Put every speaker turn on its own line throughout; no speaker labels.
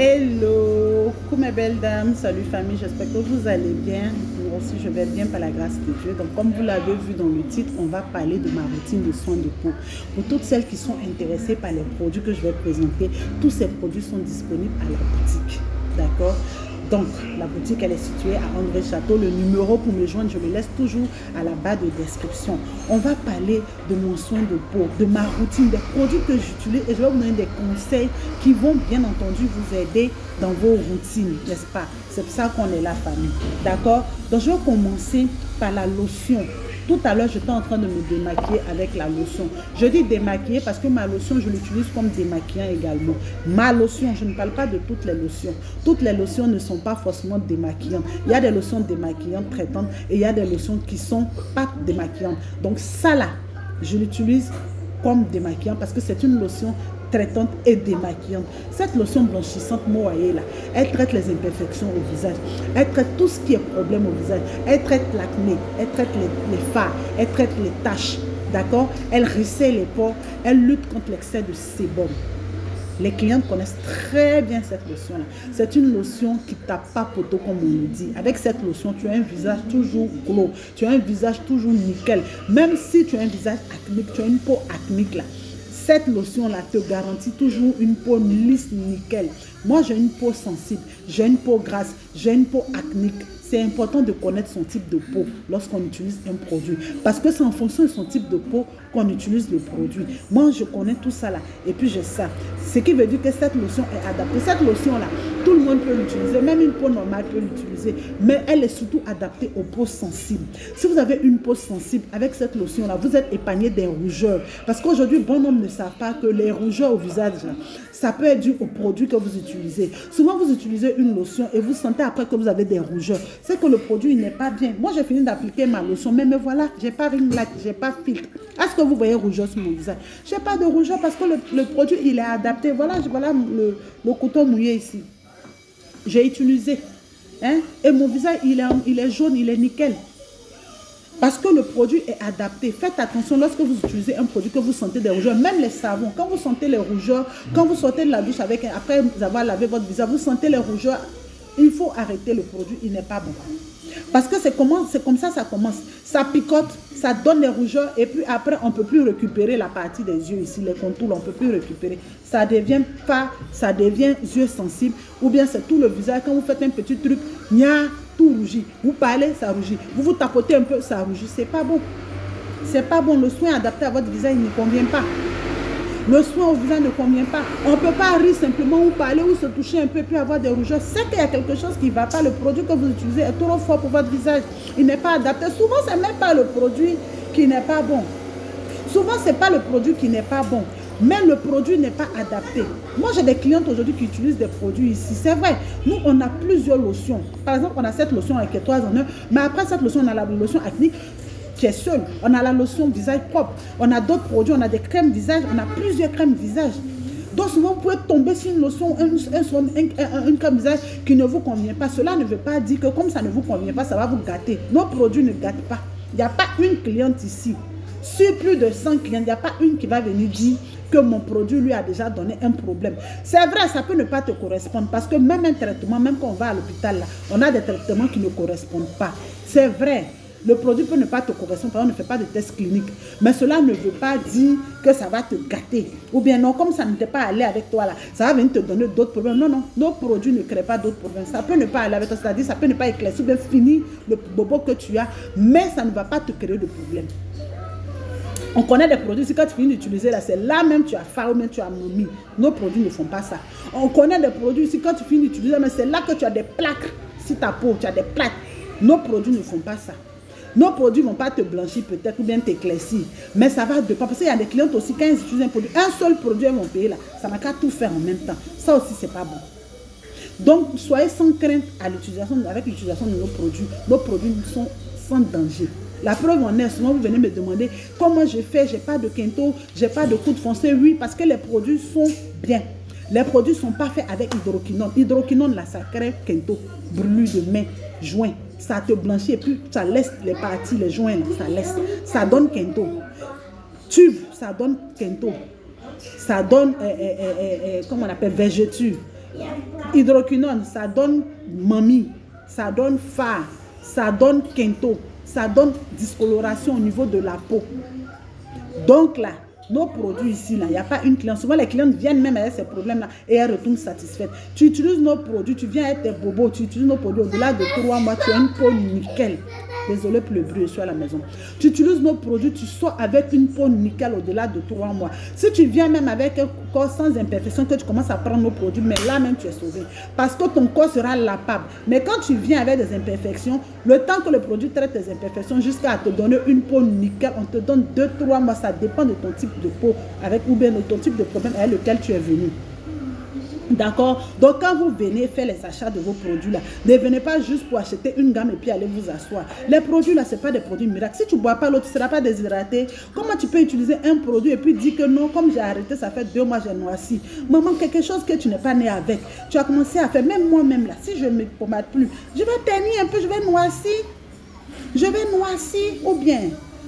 Hello, coucou mes belles dames, salut famille, j'espère que vous allez bien. Moi aussi je vais bien par la grâce de Dieu. Donc comme vous l'avez vu dans le titre, on va parler de ma routine de soins de peau. Pour toutes celles qui sont intéressées par les produits que je vais présenter, tous ces produits sont disponibles à la boutique. D'accord? Donc, la boutique, elle est située à André Château. Le numéro pour me joindre, je le laisse toujours à la barre de description. On va parler de mon soin de peau, de ma routine, des produits que j'utilise et je vais vous donner des conseils qui vont bien entendu vous aider dans vos routines, n'est-ce pas? C'est pour ça qu'on est là, famille. D'accord? Donc, je vais commencer par la lotion. Tout à l'heure, j'étais en train de me démaquiller avec la lotion. Je dis démaquiller parce que ma lotion, je l'utilise comme démaquillant également. Ma lotion, je ne parle pas de toutes les lotions. Toutes les lotions ne sont pas forcément démaquillantes. Il y a des lotions démaquillantes traitantes et il y a des lotions qui ne sont pas démaquillantes. Donc ça là, je l'utilise comme démaquillant parce que c'est une lotion traitante et démaquillante. Cette lotion blanchissante Moaye là, elle traite les imperfections au visage, elle traite tout ce qui est problème au visage, elle traite l'acné, elle traite les fards, elle traite les taches, d'accord? Elle resserre les pores, elle lutte contre l'excès de sébum. Les clientes connaissent très bien cette lotion-là. C'est une lotion qui ne tape pas poteau comme on le dit. Avec cette lotion, tu as un visage toujours glow, tu as un visage toujours nickel. Même si tu as un visage acnéique, tu as une peau acnéique là. Cette lotion-là te garantit toujours une peau lisse, nickel. Moi, j'ai une peau sensible, j'ai une peau grasse, j'ai une peau acnéique. C'est important de connaître son type de peau lorsqu'on utilise un produit. Parce que c'est en fonction de son type de peau qu'on utilise le produit. Moi, je connais tout ça là. Et puis, j'ai ça. Ce qui veut dire que cette lotion est adaptée. Cette lotion-là, tout le monde peut l'utiliser. Même une peau normale peut l'utiliser. Mais elle est surtout adaptée aux peaux sensibles. Si vous avez une peau sensible, avec cette lotion-là, vous êtes épargné des rougeurs. Parce qu'aujourd'hui, bon nombre ne savent pas que les rougeurs au visage, là, ça peut être dû au produit que vous utilisez. Souvent, vous utilisez une lotion et vous sentez après que vous avez des rougeurs. C'est que le produit n'est pas bien. Moi, j'ai fini d'appliquer ma lotion, mais voilà, je n'ai pas ring light, je n'ai pas filtre. Est-ce que vous voyez rougeur sur mon visage? Je n'ai pas de rougeur parce que le produit, il est adapté. Voilà le coton mouillé ici. J'ai utilisé. Hein? Et mon visage, il est jaune, il est nickel. Parce que le produit est adapté. Faites attention lorsque vous utilisez un produit que vous sentez des rougeurs, même les savons. Quand vous sentez les rougeurs, quand vous sortez de la douche après avoir lavé votre visage, vous sentez les rougeurs, il faut arrêter le produit, il n'est pas bon. Parce que c'est comme ça commence. Ça picote, ça donne les rougeurs et puis après, on ne peut plus récupérer la partie des yeux ici, les contours, on ne peut plus récupérer. Ça devient yeux sensibles ou bien c'est tout le visage. Quand vous faites un petit truc, tout rougit. Vous parlez, ça rougit. Vous tapotez un peu, ça rougit. C'est pas bon. C'est pas bon. Le soin adapté à votre visage, il ne convient pas. Le soin au visage ne convient pas. On ne peut pas rire simplement ou parler ou se toucher un peu puis avoir des rougeurs. C'est qu'il y a quelque chose qui ne va pas. Le produit que vous utilisez est trop fort pour votre visage. Il n'est pas adapté. Souvent, ce n'est même pas le produit qui n'est pas bon. Souvent, ce n'est pas le produit qui n'est pas bon. Mais le produit n'est pas adapté. Moi, j'ai des clientes aujourd'hui qui utilisent des produits ici. C'est vrai, nous, on a plusieurs lotions. Par exemple, on a cette lotion qui est 3 en 1. Mais après cette lotion, on a la lotion acnéique qui est seule. On a la lotion visage propre. On a d'autres produits, on a des crèmes visage. On a plusieurs crèmes visage. Donc, souvent, vous pouvez tomber sur une lotion, une crème visage qui ne vous convient pas. Cela ne veut pas dire que comme ça ne vous convient pas, ça va vous gâter. Nos produits ne gâtent pas. Il n'y a pas une cliente ici. Sur plus de 100 clients, il n'y a pas une qui va venir dire que mon produit lui a déjà donné un problème. C'est vrai, ça peut ne pas te correspondre parce que même un traitement, même quand on va à l'hôpital, là, on a des traitements qui ne correspondent pas. C'est vrai, le produit peut ne pas te correspondre, on ne fait pas de test clinique. Mais cela ne veut pas dire que ça va te gâter. Ou bien non, comme ça ne t'est pas allé avec toi là, ça va venir te donner d'autres problèmes. Non, non, nos produits ne créent pas d'autres problèmes. Ça peut ne pas aller avec toi, c'est-à-dire ça peut ne pas éclaircir, bien finir le bobo que tu as, mais ça ne va pas te créer de problème. On connaît des produits, si quand tu finis d'utiliser là, c'est là même tu as faim ou même tu as momie. Nos produits ne font pas ça. On connaît des produits, si quand tu finis d'utiliser, mais c'est là que tu as des plaques. Si ta peau, tu as des plaques. Nos produits ne font pas ça. Nos produits ne vont pas te blanchir peut-être ou bien t'éclaircir. Mais ça va dépendre. Parce qu'il y a des clientes aussi, quand ils utilisent un produit, un seul produit, ils vont payer là. Ça n'a qu'à tout faire en même temps. Ça aussi, c'est pas bon. Donc, soyez sans crainte avec l'utilisation de nos produits. Nos produits sont sans danger. La preuve en est, souvent vous venez me demander comment je fais, j'ai pas de quinto, j'ai pas de coude foncé. Oui, parce que les produits sont bien. Les produits ne sont pas faits avec hydroquinone. Hydroquinone, là, ça crée quinto, brûlure de main, joint. Ça te blanchit et puis ça laisse les parties, les joints, là, ça laisse. Ça donne quinto. Tube, ça donne quinto. Ça donne, comment on appelle, vergeture. hydroquinone, ça donne mamie, ça donne phare, ça donne kento, ça donne discoloration au niveau de la peau. Donc là, nos produits ici, il n'y a pas une cliente. Souvent, les clientes viennent même avec ces problèmes-là et elles retournent satisfaites. Tu utilises nos produits, tu viens avec tes bobos, tu utilises nos produits au-delà de 3 mois, tu as une peau nickel. Désolé pour le bruit, je suis à la maison. Tu utilises nos produits, tu sors avec une peau nickel au-delà de 3 mois. Si tu viens même avec un corps sans imperfection, que tu commences à prendre nos produits, mais là même tu es sauvé. Parce que ton corps sera lapable. Mais quand tu viens avec des imperfections, le temps que le produit traite tes imperfections jusqu'à te donner une peau nickel, on te donne 2-3 mois. Ça dépend de ton type de peau avec ou bien de ton type de problème avec lequel tu es venu. D'accord? Donc, quand vous venez faire les achats de vos produits là, ne venez pas juste pour acheter une gamme et puis aller vous asseoir. Les produits là, ce n'est pas des produits miracles. Si tu ne bois pas l'eau, tu ne seras pas déshydraté. Comment tu peux utiliser un produit et puis dire que non, comme j'ai arrêté, ça fait 2 mois, j'ai noirci. Maman, quelque chose que tu n'es pas né avec. Tu as commencé à faire, même moi-même là, si je ne me pommade plus, je vais ternir un peu, je vais noircir. Je vais noircir ou bien.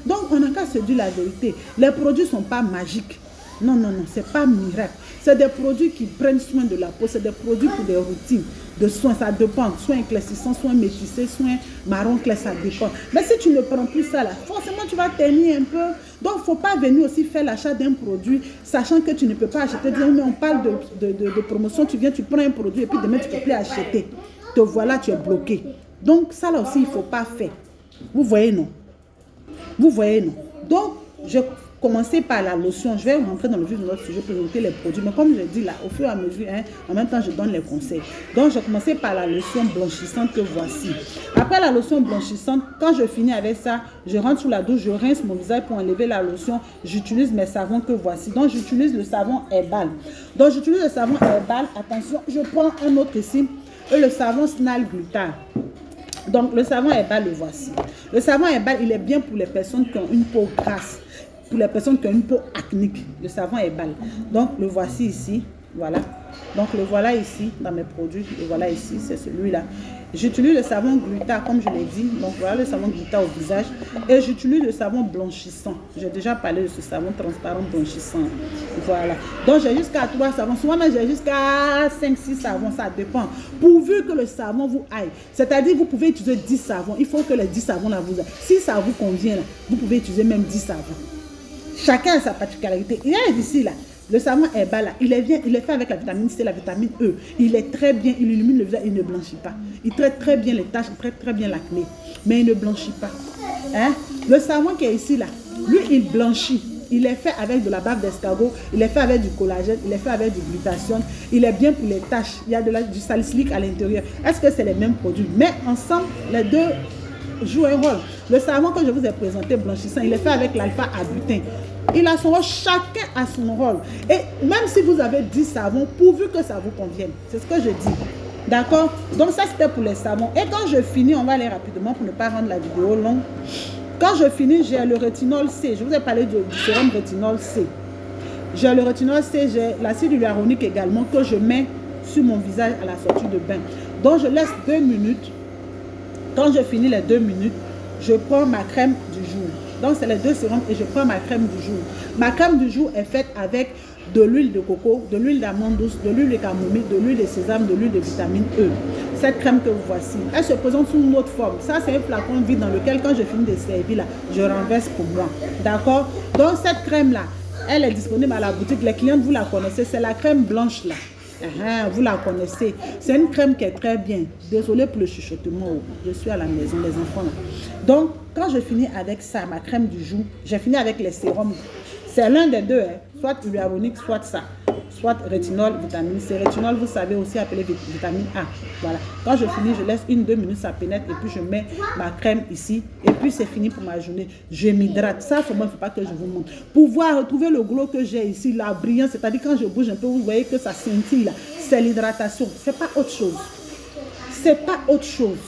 Donc, on n'a qu'à se dire la vérité. Les produits ne sont pas magiques. Non, non, non, ce n'est pas miracle. C'est des produits qui prennent soin de la peau. C'est des produits pour des routines de soins. Ça dépend. Soins éclaircissants, soins métissés, soins marron clair, ça dépend. Mais si tu ne prends plus ça là, forcément tu vas ternir un peu. Donc, il ne faut pas venir aussi faire l'achat d'un produit, sachant que tu ne peux pas acheter. Mais on parle de promotion. Tu viens, tu prends un produit et puis demain tu ne peux plus acheter. Te voilà, tu es bloqué. Donc, ça là aussi, il ne faut pas faire. Vous voyez, non? Vous voyez, non? Donc, je commencer par la lotion. Je vais rentrer dans le vif de notre sujet, présenter les produits. Mais comme je dis là, au fur et à mesure, hein, en même temps, je donne les conseils. Donc, je vais commencer par la lotion blanchissante que voici. Après la lotion blanchissante, quand je finis avec ça, je rentre sous la douche, je rince mon visage pour enlever la lotion. J'utilise mes savons que voici. Donc, j'utilise le savon herbal. Donc, j'utilise le savon herbal. Attention, je prends un autre ici. Et le savon Snal Glutar. Donc, le savon herbal, le voici. Le savon herbal, il est bien pour les personnes qui ont une peau grasse. Pour les personnes qui ont une peau acnique, le savon herbal. Donc, le voici ici. Voilà. Donc, le voilà ici dans mes produits. Le voilà ici, c'est celui-là. J'utilise le savon Glutar, comme je l'ai dit. Donc, voilà le savon Glutar au visage. Et j'utilise le savon blanchissant. J'ai déjà parlé de ce savon transparent blanchissant. Voilà. Donc, j'ai jusqu'à 3 savons. Souvent, j'ai jusqu'à 5-6 savons. Ça dépend. Pourvu que le savon vous aille. C'est-à-dire, vous pouvez utiliser 10 savons. Il faut que les 10 savons là vous aillent. Si ça vous convient, là, vous pouvez utiliser même 10 savons. Chacun a sa particularité. Il y a ici, là, le savon herbal, là, il est fait avec la vitamine C, la vitamine E. Il est très bien, il illumine le visage, il ne blanchit pas. Il traite très bien les taches, il traite très bien l'acné. Mais il ne blanchit pas. Hein? Le savon qui est ici, là, lui, il blanchit. Il est fait avec de la bave d'escargot, il est fait avec du collagène, il est fait avec du glutathione. Il est bien pour les taches. Il y a du salicylique à l'intérieur. Est-ce que c'est les mêmes produits? Mais ensemble, les deux joue un rôle. Le savon que je vous ai présenté blanchissant, il est fait avec l'alpha-abutin. Il a son rôle, chacun a son rôle. Et même si vous avez 10 savons, pourvu que ça vous convienne. C'est ce que je dis. D'accord? Donc ça c'était pour les savons. Et quand je finis, on va aller rapidement pour ne pas rendre la vidéo longue. Quand je finis, j'ai le rétinol C. Je vous ai parlé du sérum rétinol C. J'ai le rétinol C, j'ai l'acide hyaluronique également que je mets sur mon visage à la sortie de bain. Donc je laisse 2 minutes. Quand je finis les 2 minutes, je prends ma crème du jour. Donc, c'est les 2 sérums et je prends ma crème du jour. Ma crème du jour est faite avec de l'huile de coco, de l'huile d'amande douce, de l'huile de camomille, de l'huile de sésame, de l'huile de vitamine E. Cette crème que vous voici, elle se présente sous une autre forme. Ça, c'est un flacon vide dans lequel, quand je finis de servir, là, je renverse pour moi. D'accord? Donc, cette crème-là, elle est disponible à la boutique. Les clientes, vous la connaissez. C'est la crème blanche, là. Vous la connaissez. C'est une crème qui est très bien. Désolée pour le chuchotement. Je suis à la maison, les enfants là. Donc, quand je finis avec ça, ma crème du jour, j'ai fini avec les sérums. C'est l'un des deux, hein. Soit hyaluronique, soit ça. Soit rétinol, vitamine C. Rétinol, vous savez aussi appeler vitamine A. Voilà. Quand je finis, je laisse 1-2 minutes, ça pénètre. Et puis, je mets ma crème ici. Et puis, c'est fini pour ma journée. Je m'hydrate. Ça, il ne faut pas que je vous montre. Pour pouvoir retrouver le glow que j'ai ici, la brillance, c'est-à-dire quand je bouge un peu, vous voyez que ça scintille là. C'est l'hydratation. Ce n'est pas autre chose. C'est pas autre chose.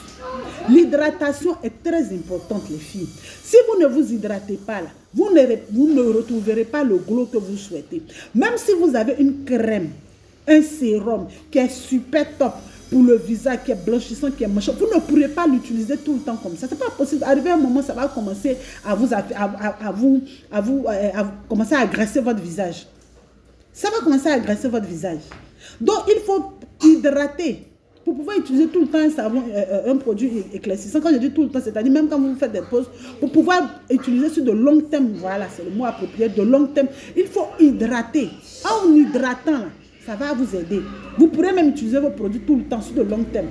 L'hydratation est très importante, les filles. Si vous ne vous hydratez pas là, vous ne retrouverez pas le glow que vous souhaitez. Même si vous avez une crème, un sérum qui est super top pour le visage, qui est blanchissant, qui est moche, vous ne pourrez pas l'utiliser tout le temps comme ça. C'est pas possible. Arrivé à un moment, ça va commencer à commencer à agresser votre visage. Ça va commencer à agresser votre visage. Donc, il faut hydrater. Pour pouvoir utiliser tout le temps un savon, un produit éclaircissant, quand je dis tout le temps, c'est-à-dire même quand vous faites des pauses, pour pouvoir utiliser sur de long terme, voilà, c'est le mot approprié, de long terme, il faut hydrater. En hydratant, là, ça va vous aider. Vous pourrez même utiliser vos produits tout le temps sur de long terme.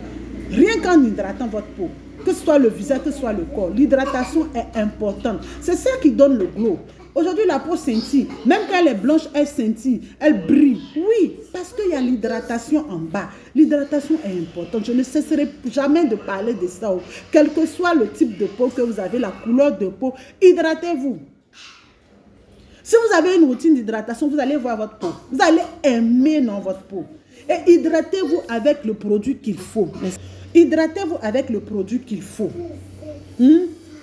Rien qu'en hydratant votre peau, que ce soit le visage, que ce soit le corps, l'hydratation est importante. C'est ça qui donne le glow. Aujourd'hui, la peau scintille. Même quand elle est blanche, elle scintille, elle brille. Oui, parce qu'il y a l'hydratation en bas. L'hydratation est importante. Je ne cesserai jamais de parler de ça. Quel que soit le type de peau que vous avez, la couleur de peau, hydratez-vous. Si vous avez une routine d'hydratation, vous allez voir votre peau. Vous allez aimer dans votre peau. Et hydratez-vous avec le produit qu'il faut. Hydratez-vous avec le produit qu'il faut.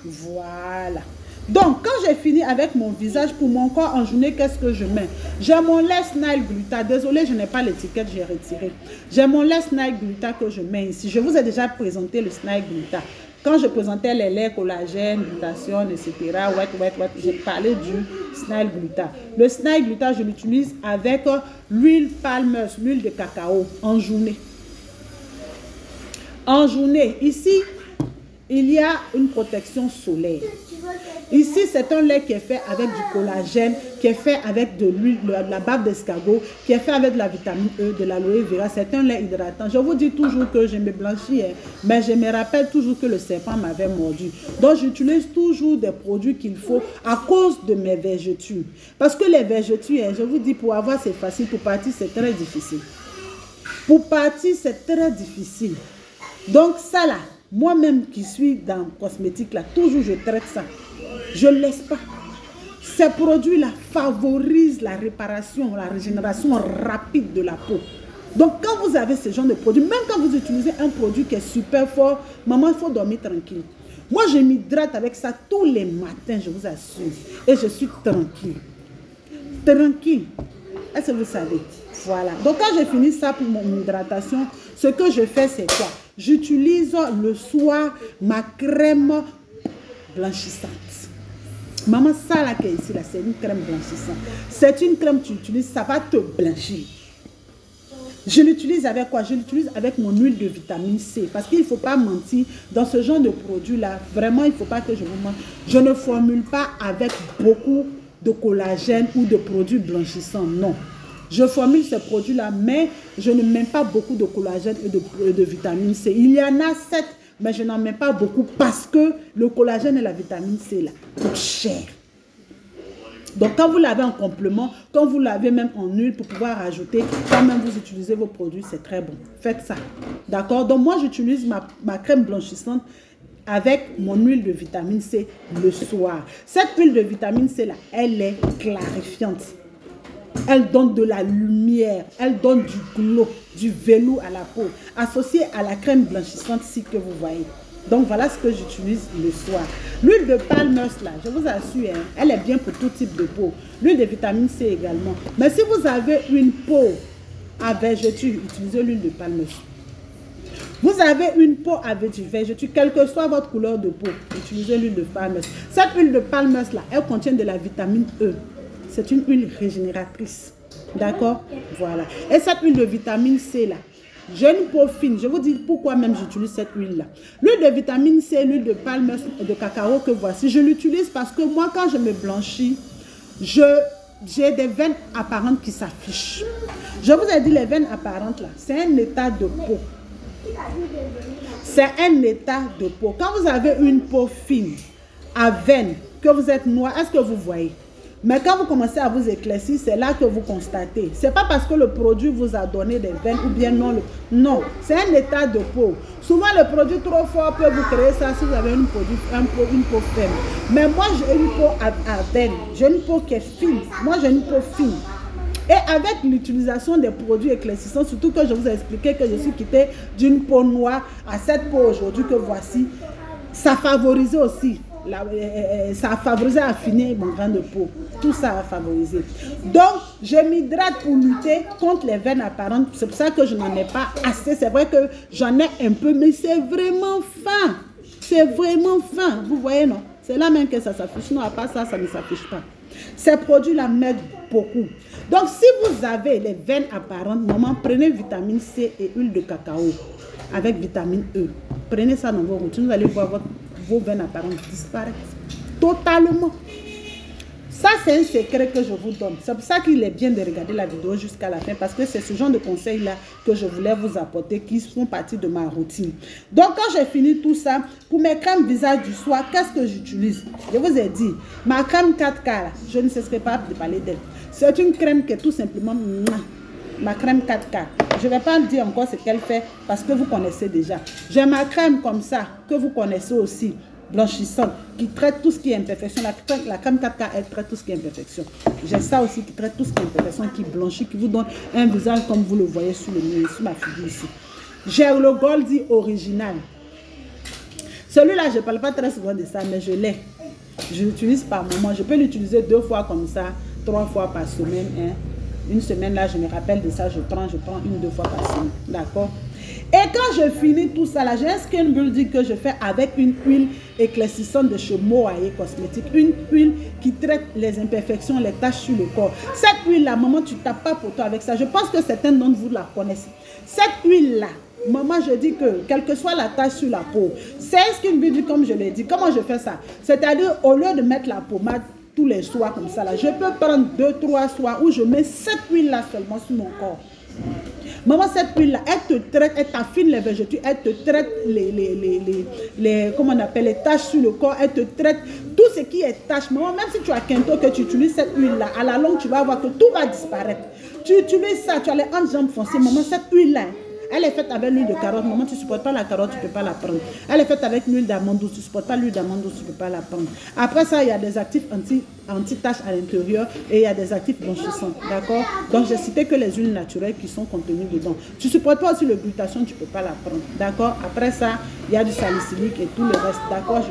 Voilà. Donc, quand j'ai fini avec mon visage, pour mon corps en journée, qu'est-ce que je mets? J'ai mon lait Snail Gluta. Désolé, je n'ai pas l'étiquette, j'ai retiré. J'ai mon lait Snail Gluta que je mets ici. Je vous ai déjà présenté le Snail Gluta. Quand je présentais les laits, collagène, glutation, etc., j'ai parlé du Snail Gluta. Le Snail Gluta, je l'utilise avec l'huile Palmer's, l'huile de cacao, en journée. En journée, ici, il y a une protection solaire. Ici, c'est un lait qui est fait avec du collagène, qui est fait avec de l'huile, de la bave d'escargot, qui est fait avec de la vitamine E, de l'aloe vera. C'est un lait hydratant. Je vous dis toujours que je me blanchis, mais je me rappelle toujours que le serpent m'avait mordu. Donc, j'utilise toujours des produits qu'il faut à cause de mes vergetures. Parce que les vergetures, je vous dis, pour avoir, c'est facile. Pour partir, c'est très difficile. Pour partir, c'est très difficile. Donc, ça là, moi-même qui suis dans le cosmétique, là, toujours je traite ça. Je ne laisse pas. Ces produits-là favorisent la réparation, la régénération rapide de la peau. Donc, quand vous avez ce genre de produit, même quand vous utilisez un produit qui est super fort, maman, il faut dormir tranquille. Moi, je m'hydrate avec ça tous les matins, je vous assure. Et je suis tranquille. Tranquille. Est-ce que vous savez? Voilà. Donc, quand j'ai fini ça pour mon hydratation, ce que je fais, c'est quoi? J'utilise le soir ma crème blanchissante. Maman, ça là qui est ici, c'est une crème blanchissante. C'est une crème que tu utilises, ça va te blanchir. Je l'utilise avec quoi? Je l'utilise avec mon huile de vitamine C. Parce qu'il ne faut pas mentir, dans ce genre de produit-là, vraiment, il ne faut pas que je vous mente. Je ne formule pas avec beaucoup de collagène ou de produits blanchissants, non. Je formule ces produits-là, mais je ne mets pas beaucoup de collagène et de vitamine C. Il y en a 7, mais je n'en mets pas beaucoup parce que le collagène et la vitamine C là coûtent cher. Donc, quand vous l'avez en complément, quand vous l'avez même en huile pour pouvoir rajouter, quand même vous utilisez vos produits, c'est très bon. Faites ça. D'accord? Donc, moi, j'utilise ma crème blanchissante avec mon huile de vitamine C le soir. Cette huile de vitamine C là, elle est clarifiante. Elle donne de la lumière, elle donne du glow, du velours à la peau, associé à la crème blanchissante ici que vous voyez. Donc voilà ce que j'utilise le soir. L'huile de Palmer's là, je vous assure, hein, elle est bien pour tout type de peau. L'huile de vitamine C également. Mais si vous avez une peau à vergeture, utilisez l'huile de Palmer's. Vous avez une peau avec du vergeture, quelle que soit votre couleur de peau, utilisez l'huile de Palmer's. Cette huile de Palmer's là, elle contient de la vitamine E. C'est une huile régénératrice. D'accord? Voilà. Et cette huile de vitamine C là, j'ai une peau fine. Je vous dis pourquoi même j'utilise cette huile là. L'huile de vitamine C, l'huile de palme de cacao que voici, je l'utilise parce que moi quand je me blanchis, j'ai des veines apparentes qui s'affichent. Je vous ai dit les veines apparentes là, c'est un état de peau. C'est un état de peau. Quand vous avez une peau fine, à veines, que vous êtes noir, est-ce que vous voyez? Mais quand vous commencez à vous éclaircir, c'est là que vous constatez. Ce n'est pas parce que le produit vous a donné des veines ou bien non. Non, c'est un état de peau. Souvent, le produit trop fort peut vous créer ça si vous avez une peau faible. Mais moi, j'ai une peau à veines. J'ai une peau qui est fine. Moi, j'ai une peau fine. Et avec l'utilisation des produits éclaircissants, surtout que je vous ai expliqué que je suis quittée d'une peau noire à cette peau aujourd'hui que voici, ça favorisait aussi. Ça a favorisé à affiner mon grain de peau. Tout ça a favorisé. Donc, je m'hydrate pour lutter contre les veines apparentes. C'est pour ça que je n'en ai pas assez. C'est vrai que j'en ai un peu, mais c'est vraiment fin. C'est vraiment fin. Vous voyez, non? C'est là même que ça s'affiche. Non, à part ça, ça ne s'affiche pas. Ces produits-là m'aident beaucoup. Donc, si vous avez les veines apparentes, maman, prenez vitamine C et huile de cacao avec vitamine E. Prenez ça dans vos routines, vous allez voir vos veines apparentes disparaître totalement. Ça, c'est un secret que je vous donne. C'est pour ça qu'il est bien de regarder la vidéo jusqu'à la fin, parce que c'est ce genre de conseils-là que je voulais vous apporter, qui font partie de ma routine. Donc, quand j'ai fini tout ça, pour mes crèmes visage du soir, qu'est-ce que j'utilise? Je vous ai dit, ma crème 4K, là, je ne cesserai pas de parler d'elle. C'est une crème qui est tout simplement ma crème 4K. Je ne vais pas dire encore ce qu'elle fait, parce que vous connaissez déjà. J'ai ma crème comme ça, que vous connaissez aussi, blanchissante, qui traite tout ce qui est imperfection. La crème 4K, elle traite tout ce qui est imperfection. J'ai ça aussi qui traite tout ce qui est imperfection, qui blanchit, qui vous donne un visage comme vous le voyez sur ma figure ici. J'ai le Goldie original. Celui-là, je ne parle pas très souvent de ça, mais je l'ai. Je l'utilise par moment. Je peux l'utiliser 2 fois comme ça, 3 fois par semaine. Hein. Une semaine, là, je me rappelle de ça, je prends 1 ou 2 fois par semaine. D'accord? Et quand je finis tout ça, là, j'ai un skin building que je fais avec une huile éclaircissante de chez Moaye Cosmétique. Une huile qui traite les imperfections, les taches sur le corps. Cette huile-là, maman, tu ne tapes pas pour toi avec ça. Je pense que certains d'entre vous la connaissent. Cette huile-là, maman, je dis que, quelle que soit la tache sur la peau, c'est un skin building comme je l'ai dit. Comment je fais ça? C'est-à-dire, au lieu de mettre la pommade tous les soirs comme ça, là, je peux prendre 2-3 soirs où je mets cette huile-là seulement sur mon corps. Maman, cette huile-là, elle te traite, elle t'affine les vergetures, elle te traite comment on appelle, les taches sur le corps, elle te traite tout ce qui est taches. Maman, même si tu as Kento, que tu utilises cette huile-là, à la longue, tu vas voir que tout va disparaître. Tu utilises ça, tu as les hanches jambes foncées. Maman, cette huile-là, elle est faite avec l'huile de carotte. Maman, tu ne supportes pas la carotte, tu ne peux pas la prendre. Elle est faite avec l'huile d'amande douce. Tu ne supportes pas l'huile d'amande douce, tu ne peux pas la prendre. Après ça, il y a des actifs anti-taches à l'intérieur et il y a des actifs blanchissants. D'accord? Donc, j'ai cité que les huiles naturelles qui sont contenues dedans. Tu ne supportes pas aussi le glutathione, tu ne peux pas la prendre. D'accord? Après ça, il y a du salicylique et tout le reste. D'accord?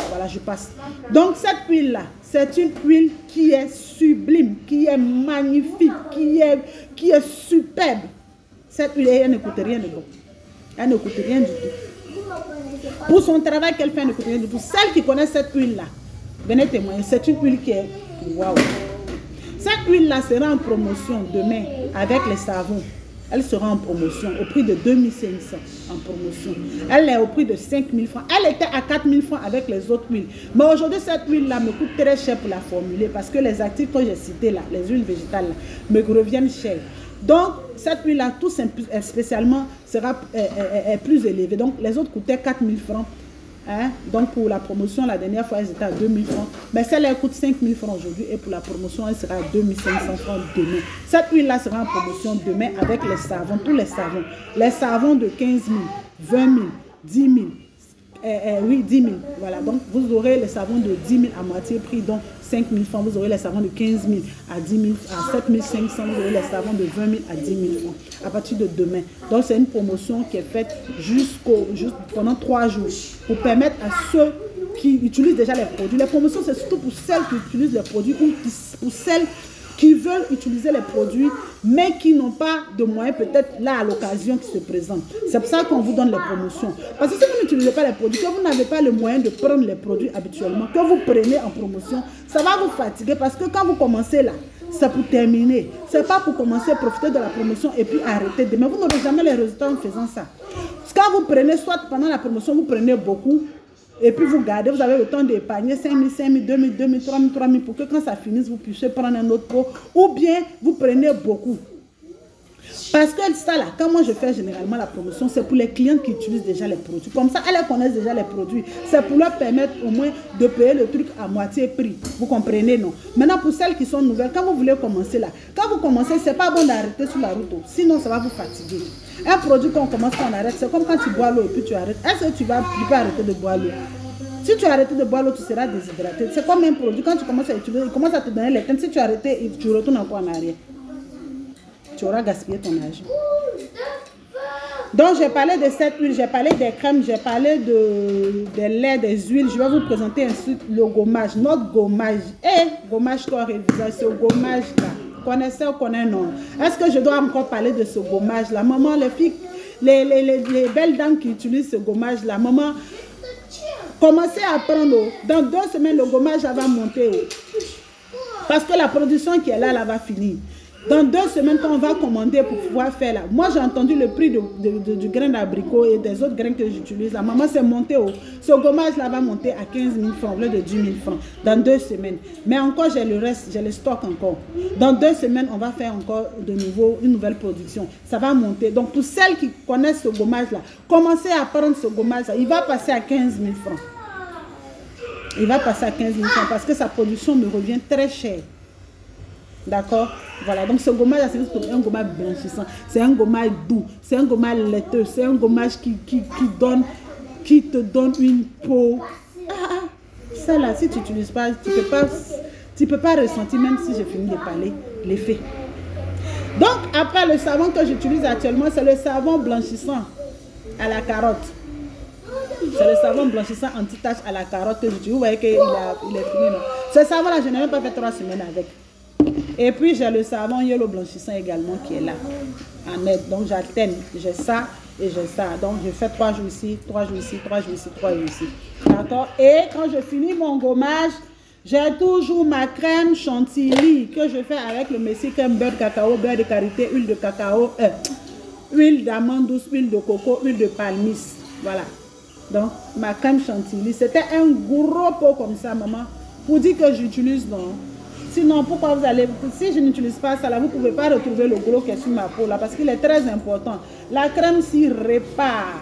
Voilà, je passe. Donc, cette huile-là, c'est une huile qui est sublime, qui est magnifique, qui est superbe. Cette huile, elle ne coûte rien de bon. Elle ne coûte rien du tout. Pour son travail qu'elle fait, elle ne coûte rien du tout. Celle qui connaît cette huile-là, venez témoigner. C'est une huile qui est... Waouh! Cette huile-là sera en promotion demain avec les savons. Elle sera en promotion au prix de 2500 en promotion. Elle est au prix de 5000 francs. Elle était à 4000 francs avec les autres huiles. Mais aujourd'hui, cette huile-là me coûte très cher pour la formuler parce que les actifs que j'ai cités là, les huiles végétales là, me reviennent cher. Donc, cette huile-là, tout spécialement, sera plus élevée. Donc, les autres coûtaient 4000 francs. Hein? Donc, pour la promotion, la dernière fois, elles étaient à 2000 francs. Mais celle-là coûte 5000 francs aujourd'hui. Et pour la promotion, elle sera à 2500 francs demain. Cette huile-là sera en promotion demain avec les savons, tous les savons. Les savons de 15 000, 20 000, 10 000. Oui, 10 000. Voilà. Donc, vous aurez les savons de 10 000 à moitié prix. Donc, 5 000 francs. Vous aurez les savons de 15 000 à 10 000, à 7 500. Vous aurez les savons de 20 000 à 10 000 francs à partir de demain. Donc, c'est une promotion qui est faite pendant 3 jours pour permettre à ceux qui utilisent déjà les produits. Les promotions, c'est surtout pour celles qui utilisent les produits ou pour celles qui veulent utiliser les produits, mais qui n'ont pas de moyens, peut-être là à l'occasion qui se présente. C'est pour ça qu'on vous donne les promotions. Parce que si vous n'utilisez pas les produits, que vous n'avez pas le moyen de prendre les produits habituellement, que vous prenez en promotion, ça va vous fatiguer parce que quand vous commencez là, c'est pour terminer. C'est pas pour commencer à profiter de la promotion et puis arrêter demain. Vous n'aurez jamais les résultats en faisant ça. Quand vous prenez, soit pendant la promotion, vous prenez beaucoup, et puis vous gardez, vous avez le temps d'épargner 5 000, 5 000, 2 000, 2 000, 3 000, 3 000 pour que quand ça finisse, vous puissiez prendre un autre pot. Ou bien vous prenez beaucoup. Parce que ça là, quand moi je fais généralement la promotion, c'est pour les clients qui utilisent déjà les produits. Comme ça, elles connaissent déjà les produits. C'est pour leur permettre au moins de payer le truc à moitié prix. Vous comprenez, non? Maintenant, pour celles qui sont nouvelles, quand vous voulez commencer là, quand vous commencez, c'est pas bon d'arrêter sur la route. Sinon, ça va vous fatiguer. Un produit qu'on commence, qu'on arrête, c'est comme quand tu bois l'eau et puis tu arrêtes. Est-ce que tu peux arrêter de boire l'eau? Si tu arrêtes de boire l'eau, tu seras déshydraté. C'est comme un produit, quand tu commences à utiliser, il commence à te donner les teintes. Si tu arrêtes, tu retournes encore en arrière. Tu auras gaspillé ton argent. Donc, j'ai parlé de cette huile, j'ai parlé des crèmes, j'ai parlé des laits, des huiles. Je vais vous présenter ensuite le gommage, notre gommage. Gommage corps et visage, ce gommage-là. Connaissez ou connaissez non? Est-ce que je dois encore parler de ce gommage-là? Maman, les filles, les belles dames qui utilisent ce gommage-là, maman, commencez à prendre. Dans 2 semaines, le gommage va monter. Parce que la production qui est là va finir. Dans 2 semaines, quand on va commander pour pouvoir faire là. Moi, j'ai entendu le prix du grain d'abricot et des autres grains que j'utilise. La maman, c'est monté haut. Ce gommage-là va monter à 15 000 francs au lieu de 10 000 francs dans 2 semaines. Mais encore, j'ai le reste, j'ai le stock encore. Dans 2 semaines, on va faire encore de nouveau une nouvelle production. Ça va monter. Donc, pour celles qui connaissent ce gommage-là, commencez à prendre ce gommage-là. Il va passer à 15 000 francs. Il va passer à 15 000 francs parce que sa production me revient très cher. D'accord? Voilà, donc ce gommage, c'est un gommage blanchissant, c'est un gommage doux, c'est un gommage laiteux, c'est un gommage qui te donne une peau. Celle-là, si tu n'utilises pas, tu peux pas ressentir, même si j'ai fini de parler, l'effet. Donc, après, le savon que j'utilise actuellement, c'est le savon blanchissant à la carotte. C'est le savon blanchissant anti-tache à la carotte que j'utilise. Vous voyez qu'il est fini, non? Ce savon-là, je n'ai même pas fait 3 semaines avec. Et puis j'ai le savon yellow blanchissant également qui est là en aide. Donc j'alterne, j'ai ça et j'ai ça. Donc je fais 3 jours ici, 3 jours ici, 3 jours ici, 3 jours ici. D'accord? Et quand je finis mon gommage, j'ai toujours ma crème chantilly que je fais avec le Messi crème beurre de cacao, beurre de karité, huile de cacao, huile d'amande douce, huile de coco, huile de palmiste. Voilà. Donc ma crème chantilly, c'était un gros pot comme ça, maman, pour dire que j'utilise non. Sinon, pourquoi vous allez... Si je n'utilise pas ça, là, vous ne pouvez pas retrouver le gros qui est sur ma peau, là, parce qu'il est très important. La crème s'y répare.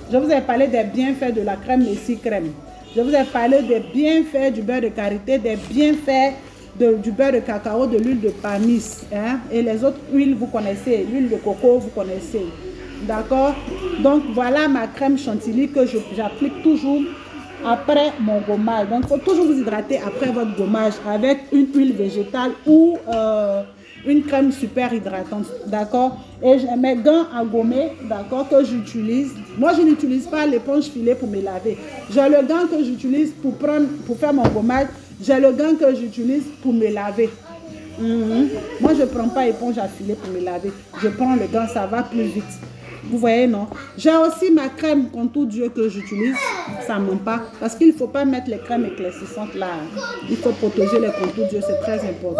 Je vous ai parlé des bienfaits de la crème Messi crème. Je vous ai parlé des bienfaits du beurre de karité, des bienfaits du beurre de cacao, de l'huile de palmiste. Hein? Et les autres huiles, vous connaissez. L'huile de coco, vous connaissez. D'accord? Donc, voilà ma crème chantilly que j'applique toujours après mon gommage. Donc, il faut toujours vous hydrater après votre gommage avec une huile végétale ou une crème super hydratante. D'accord? Et j'ai mes gants à gommer, d'accord, que j'utilise. Moi, je n'utilise pas l'éponge filet pour me laver. J'ai le gant que j'utilise pour faire mon gommage. J'ai le gant que j'utilise pour me laver. Moi, je ne prends pas éponge à filet pour me laver. Je prends le gant, ça va plus vite. Vous voyez, non? J'ai aussi ma crème contour d'yeux que j'utilise. Ça ne ment pas. Parce qu'il ne faut pas mettre les crèmes éclaircissantes là. Il faut protéger les contours d'yeux. C'est très important.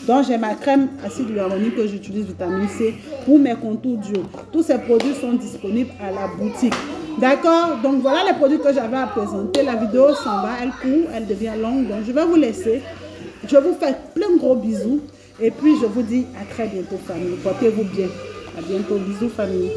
Donc, j'ai ma crème acide hyaluronique que j'utilise, vitamine C, pour mes contours d'yeux. Tous ces produits sont disponibles à la boutique. D'accord? Donc, voilà les produits que j'avais à présenter. La vidéo s'en va. Elle court. Elle devient longue. Donc, je vais vous laisser. Je vous fais plein de gros bisous. Et puis, je vous dis à très bientôt, famille. Portez-vous bien. À bientôt. Bisous, famille.